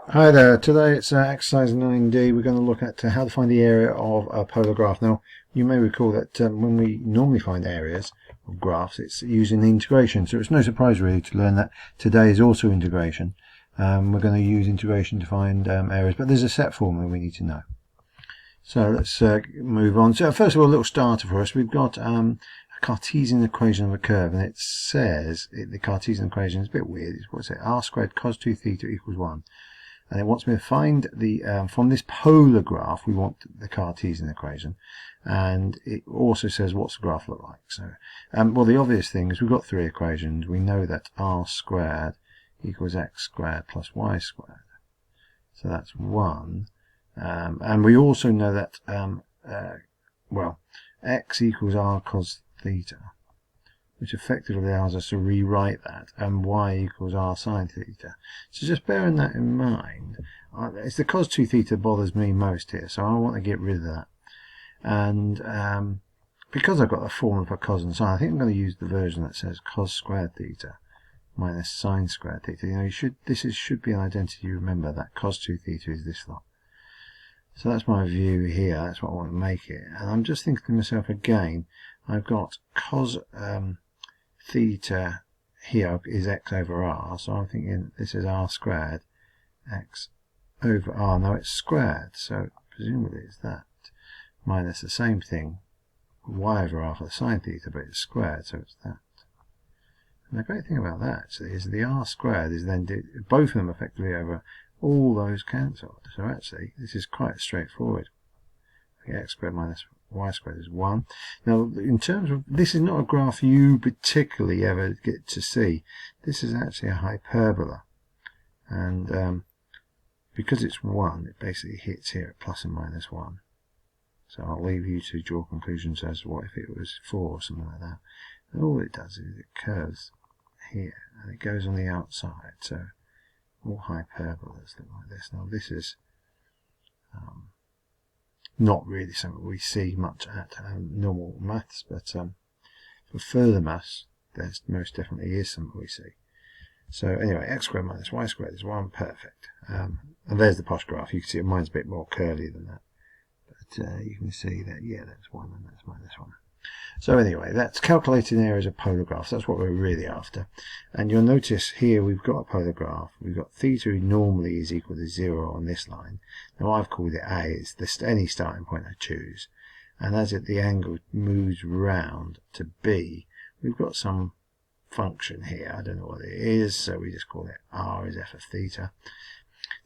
Hi there, today it's exercise 9D. We're going to look at how to find the area of a polar graph. Now, you may recall that when we normally find areas of graphs, it's using integration. So it's no surprise really to learn that today is also integration. We're going to use integration to find areas, but there's a set formula we need to know. So let's move on. So first of all, a little starter for us. We've got a Cartesian equation of a curve, and it says, the Cartesian equation is a bit weird. It's what's it? R squared cos 2 theta equals 1. And it wants me to find the, from this polar graph, we want the Cartesian equation. And it also says, what's the graph look like? So, well, the obvious thing is we've got three equations. We know that r squared equals x squared plus y squared. So that's 1. And we also know that, well, x equals r cos theta, which effectively allows us to rewrite that, and y equals r sine theta. So just bearing that in mind, it's the cos 2 theta bothers me most here, so I want to get rid of that. And because I've got the formula for cos and sine, I think I'm going to use the version that says cos squared theta minus sine squared theta. You know, this should be an identity you remember, that cos 2 theta is this lot. So that's my view here, that's what I want to make it. And I'm just thinking to myself again, I've got cos theta here is x over r, so I'm thinking this is r squared x over r. Now it's squared, so presumably it's that, minus the same thing, y over r for the sine theta, but it's squared, so it's that. And the great thing about that actually is the r squared is then, both of them effectively over, all those cancelled. So actually this is quite straightforward. X squared minus y squared is 1. Now, in terms of, this is not a graph you particularly ever get to see. This is actually a hyperbola. And because it's 1, it basically hits here at plus and minus 1. So I'll leave you to draw conclusions as to what if it was 4 or something like that. And all it does is it curves here, and it goes on the outside. So all hyperbolas look like this. Now, this is not really something we see much at normal maths, but for further maths, there most definitely is something we see. So anyway, x squared minus y squared is 1, perfect. And there's the posh graph. You can see mine's a bit more curly than that, but you can see that, yeah, that's 1 and that's minus 1. So anyway, that's calculating areas of polar graphs. That's what we're really after. And you'll notice here we've got a polar graph. We've got theta normally is equal to 0 on this line. Now I've called it A. It's any starting point I choose. And as the angle moves round to B, we've got some function here. I don't know what it is, so we just call it R is f of theta.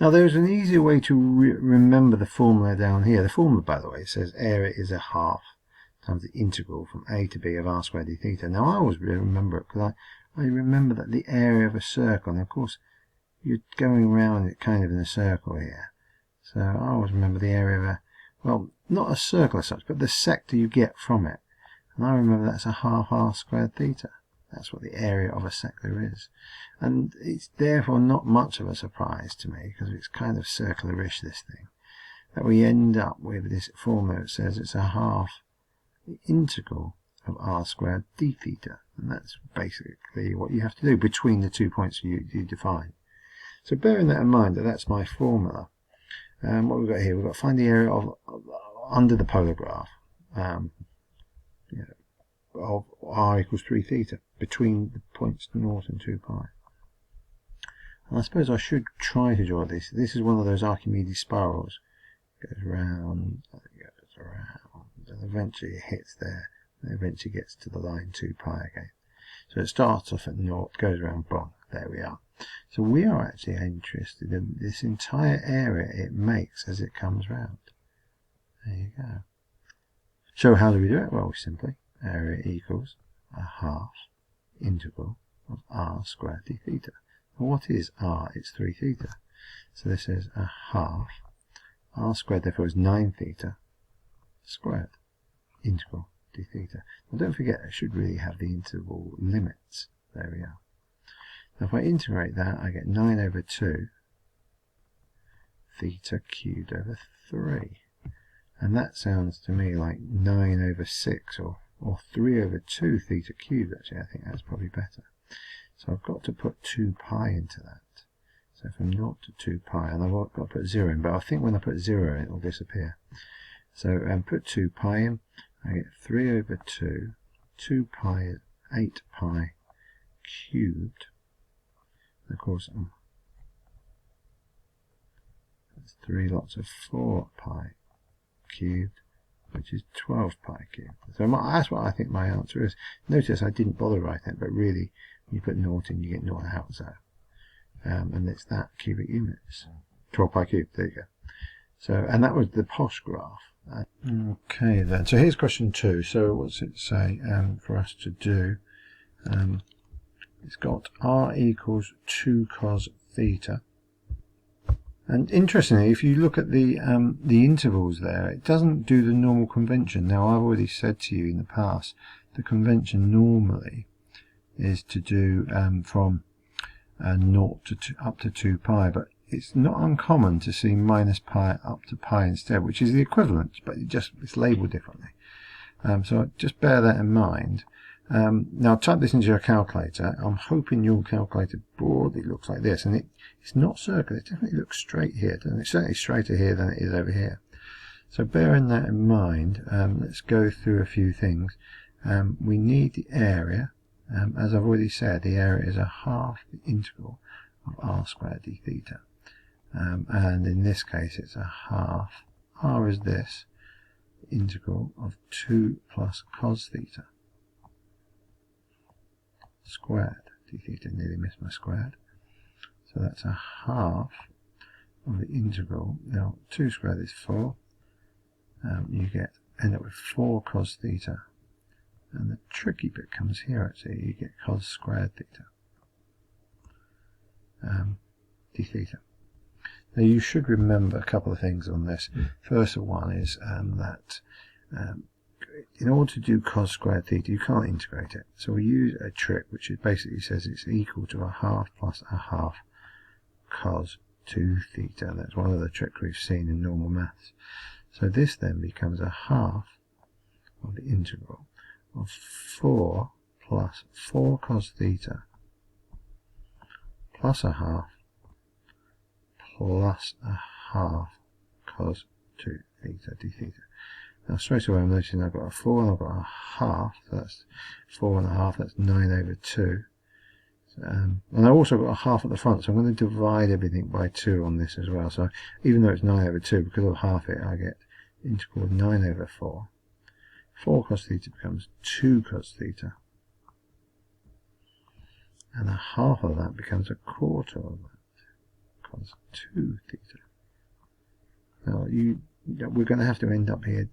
Now there's an easier way to remember the formula down here. The formula, by the way, says area is a half times the integral from a to b of r squared d theta. Now I always remember it because I remember that the area of a circle, and of course you're going around it kind of in a circle here. So I always remember the area of a, well, not a circle as such, but the sector you get from it. And I remember that's a half r squared theta. That's what the area of a sector is. And it's therefore not much of a surprise to me, because it's kind of circular-ish, this thing, that we end up with this formula that says it's a half the integral of r squared d theta, and that's basically what you have to do between the 2 points you define. So bearing that in mind, that's my formula. What we've got here, we've got to find the area of under the polar graph, of r equals 3 theta between the points 0 and 2 pi. And I suppose I should try to draw this. This is one of those Archimedes spirals. It goes round, goes around, and eventually it hits there, and eventually gets to the line 2 pi again. So it starts off at 0, goes around, boom, there we are. So we are actually interested in this entire area it makes as it comes round. There you go. So how do we do it? Well, simply, area equals a half integral of r squared d theta. Well, what is r? It's 3 theta. So this is a half r squared, therefore is 9 theta squared integral d theta. Now don't forget, I should really have the interval limits. There we are. Now if I integrate that, I get 9 over 2 theta cubed over 3. And that sounds to me like 9 over 6 or 3 over 2 theta cubed. Actually, I think that's probably better. So I've got to put 2 pi into that. So from 0 to 2 pi, and I've got to put 0 in, but I think when I put 0 in, it will disappear. So put 2 pi in, I get 3 over 2, 2 pi is 8 pi cubed, and of course that's 3 lots of 4 pi cubed, which is 12 pi cubed. So that's what I think my answer is. Notice I didn't bother writing it, but really, when you put 0 in, you get 0 out, so. And it's that cubic units. 12 pi cubed, there you go. So, and that was the posh graph. Okay then, so here's question 2. So what's it say for us to do? It's got r equals 2 cos theta. And interestingly, if you look at the intervals there, it doesn't do the normal convention. Now, I've already said to you in the past, the convention normally is to do from 0 to 2, up to 2 pi, but it's not uncommon to see minus pi up to pi instead, which is the equivalent, but it's labelled differently. So just bear that in mind. Now type this into your calculator. I'm hoping your calculator broadly looks like this, and it's not circular. It definitely looks straight here, doesn't it? It's certainly straighter here than it is over here. So bearing that in mind, let's go through a few things. We need the area. As I've already said, the area is a half the integral of r squared d theta. And in this case, it's a half. R is this, the integral of 2 plus cos theta squared d theta. Nearly missed my squared. So that's a half of the integral. Now, 2 squared is 4. You end up with 4 cos theta. And the tricky bit comes here, actually. You get cos squared theta d theta. Now you should remember a couple of things on this. First of one is that in order to do cos squared theta, you can't integrate it. So we use a trick which basically says it's equal to a half plus a half cos 2 theta. That's one of the tricks we've seen in normal maths. So this then becomes a half of the integral of 4 plus 4 cos theta plus a half plus a half cos 2 theta d theta. Now straight away I'm noticing I've got a 4 and I've got a half, so that's 4 and a half, that's 9 over 2. So, and I've also got a half at the front, so I'm going to divide everything by 2 on this as well. So even though it's 9 over 2, because I've half it, I get integral of 9 over 4. 4 cos theta becomes 2 cos theta. And a half of that becomes a quarter of that, cos 2 theta. Now we're going to have to end up here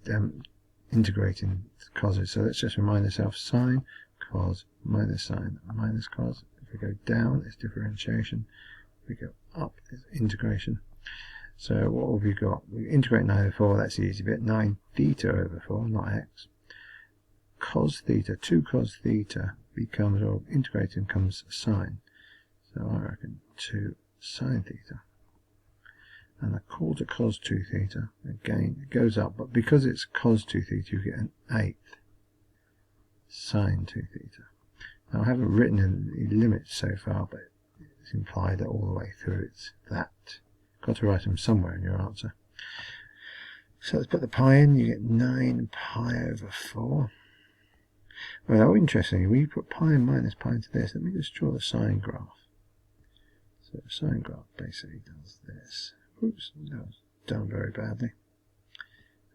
integrating coses. So let's just remind ourselves, sine, cos, minus sine, minus cos. If we go down, it's differentiation. If we go up, it's integration. So what have we got? We integrate 9 over 4, that's the easy bit. 9 theta over 4, not x. Cos theta, 2 cos theta becomes, or integrating comes sine. So I reckon 2 sine theta. And a quarter cos 2 theta, again, it goes up, but because it's cos 2 theta, you get an 1/8 sine 2 theta. Now I haven't written in the limits so far, but it's implied that all the way through it's that. Got to write them somewhere in your answer. So let's put the pi in, you get 9 pi over 4. Well, interestingly, when you put pi and minus pi into this, let me just draw the sine graph. So the sine graph basically does this. Oops, that was done very badly.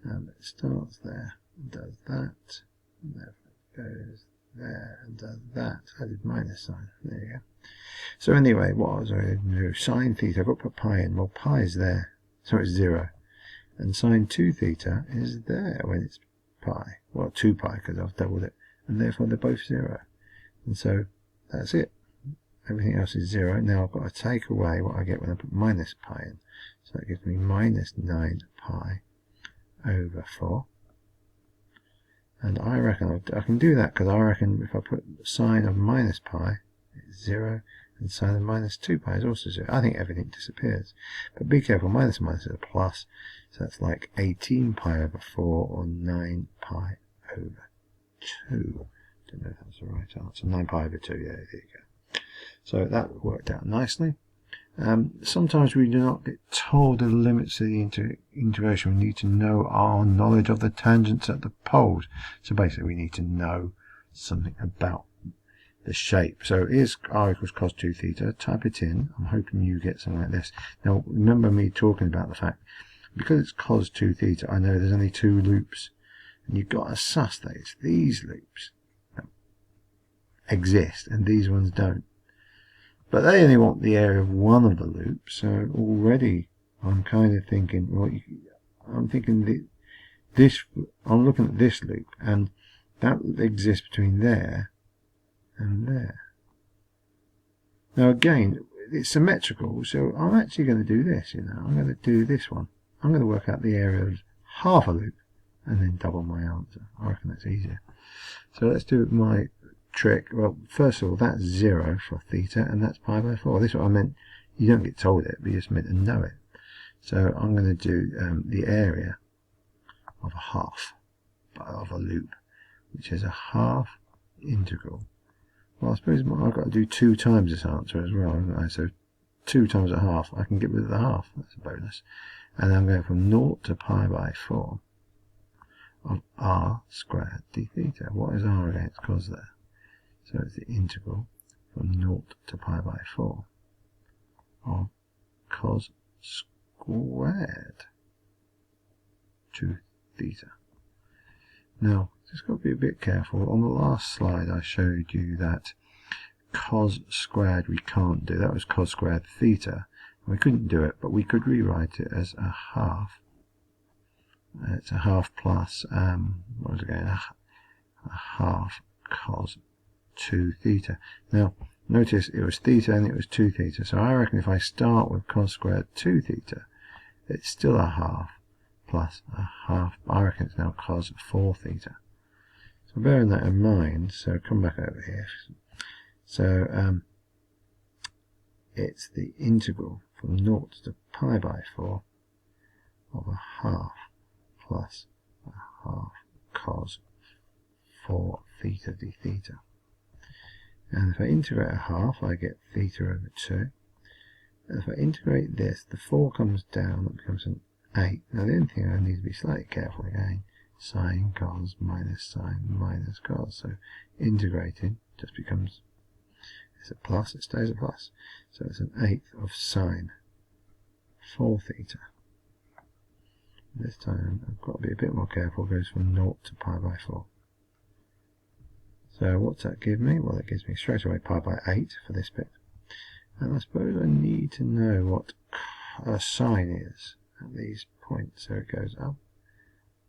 It starts there and does that, and then it goes there and does that. I did minus sine. There you go. So anyway, what was I going to do? Sine theta, I've got to put pi in. Well, pi is there, so it's 0. And sine 2 theta is there when it's pi. Well, 2 pi because I've doubled it. And therefore they're both 0. And so that's it. Everything else is 0. Now I've got to take away what I get when I put minus pi in. So that gives me minus 9 pi over 4. And I reckon I can do that because I reckon if I put sine of minus pi, it's 0. And sine of minus 2 pi is also 0. I think everything disappears. But be careful, minus and minus is a plus. So that's like 18 pi over 4 or 9 pi over 2. Don't know if that's the right answer. 9 pi over 2, yeah, there you go. So that worked out nicely. Sometimes we do not get told the limits of the integration. We need to know our knowledge of the tangents at the poles. So basically we need to know something about the shape. So here's r equals cos 2 theta. Type it in. I'm hoping you get something like this. Now remember me talking about the fact, because it's cos 2 theta, I know there's only 2 loops. And you've got to suss that it's these loops that exist and these ones don't. But they only want the area of one of the loops, so already I'm kind of thinking, well, I'm thinking I'm looking at this loop, and that exists between there and there. Now again, it's symmetrical, so I'm actually going to do this, I'm going to do this one. I'm going to work out the area of half a loop, and then double my answer. I reckon that's easier. So let's do my trick. Well, first of all, that's 0 for theta, and that's pi by 4. This is what I meant. You don't get told it, but you're just meant to know it. So I'm going to do the area of a half of a loop, which is a half integral. Well, I suppose I've got to do 2 times this answer as well, haven't I? So 2 times a half, I can get rid of the half. That's a bonus. And I'm going from 0 to pi by 4 of r squared d theta. What is r against cos there? So it's the integral from 0 to pi by 4 of cos squared 2 theta. Now, just got to be a bit careful. On the last slide I showed you that cos squared we can't do. That was cos squared theta. We couldn't do it, but we could rewrite it as a half. It's a half plus, what was it again? A half cos 2 theta. Now, notice it was theta and it was 2 theta. So I reckon if I start with cos squared 2 theta, it's still a half plus a half. I reckon it's now cos 4 theta. So bearing that in mind, so come back over here. So it's the integral from 0 to pi by 4 of a half plus a half cos 4 theta d theta. And if I integrate a half, I get theta over 2. And if I integrate this, the 4 comes down, it becomes an 8. Now the only thing I need to be slightly careful again, sine cos minus sine minus cos. So integrating just becomes, it's a plus, it stays a plus. So it's an 1/8 of sine 4 theta. This time I've got to be a bit more careful, it goes from 0 to pi by 4. So what's that give me? Well, it gives me straight away pi by 8 for this bit. And I suppose I need to know what sine is at these points. So it goes up,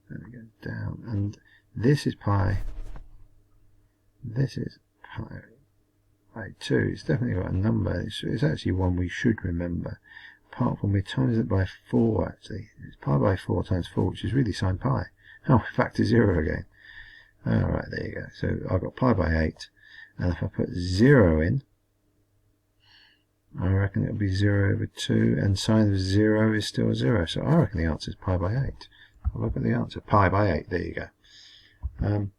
and it goes down. And this is pi, this is pi by 2. It's definitely got a number. It's actually one we should remember. Apart from we times it by 4 actually. It's pi by 4 times 4, which is really sine pi. Oh, factor 0 again. Alright, there you go. So I've got pi by 8, and if I put 0 in, I reckon it'll be 0 over 2, and sine of 0 is still 0. So I reckon the answer is pi by 8. I'll look at the answer. Pi by 8, there you go.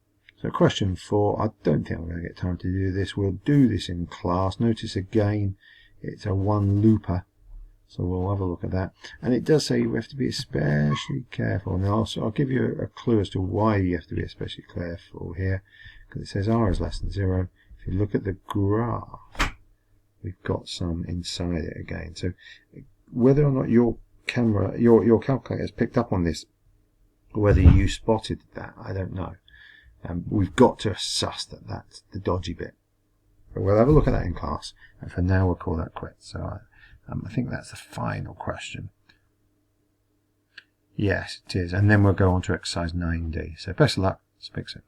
So question 4, I don't think I'm going to get time to do this. We'll do this in class. Notice again, it's a one looper. So we'll have a look at that. And it does say you have to be especially careful. Now I'll give you a clue as to why you have to be especially careful here. Because it says r is less than 0. If you look at the graph, we've got some inside it again. So whether or not your camera, your calculator has picked up on this, or whether you spotted that, I don't know. We've got to suss that that's the dodgy bit. But we'll have a look at that in class. And for now, we'll call that quits. So I think that's the final question. Yes, it is. And then we'll go on to exercise 9D. So best of luck. Speak soon.